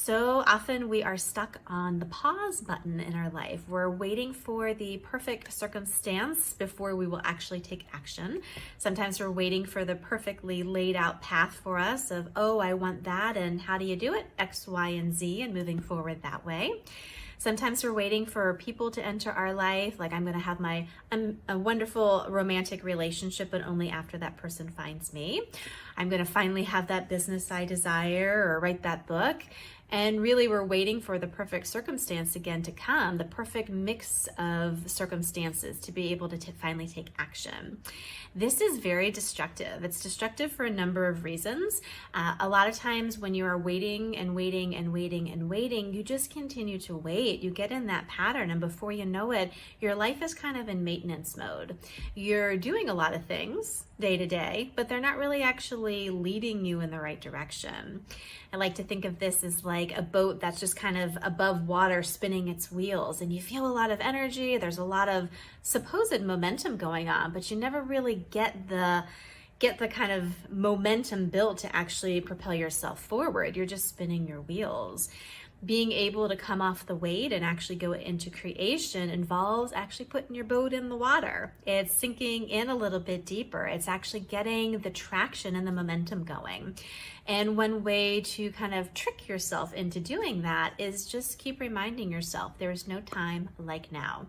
So often we are stuck on the pause button in our life. We're waiting for the perfect circumstance before we will actually take action. Sometimes we're waiting for the perfectly laid out path for us of, oh, I want that, and how do you do it? X, Y, and Z, and moving forward that way. Sometimes we're waiting for people to enter our life, like I'm going to have a wonderful romantic relationship, but only after that person finds me. I'm going to finally have that business I desire or write that book. And really, we're waiting for the perfect circumstance again to come, the perfect mix of circumstances to be able to finally take action. This is very destructive. It's destructive for a number of reasons. A lot of times when you are waiting and waiting and waiting and waiting, you just continue to wait. You get in that pattern, and before you know it, your life is kind of in maintenance mode. You're doing a lot of things day to day, but they're not really actually leading you in the right direction. I like to think of this as like a boat that's just kind of above water spinning its wheels, and you feel a lot of energy. There's a lot of supposed momentum going on, but you never really get the kind of momentum built to actually propel yourself forward. You're just spinning your wheels. Being able to come off the weight and actually go into creation involves actually putting your boat in the water. It's sinking in a little bit deeper. It's actually getting the traction and the momentum going. And one way to kind of trick yourself into doing that is just keep reminding yourself there is no time like now.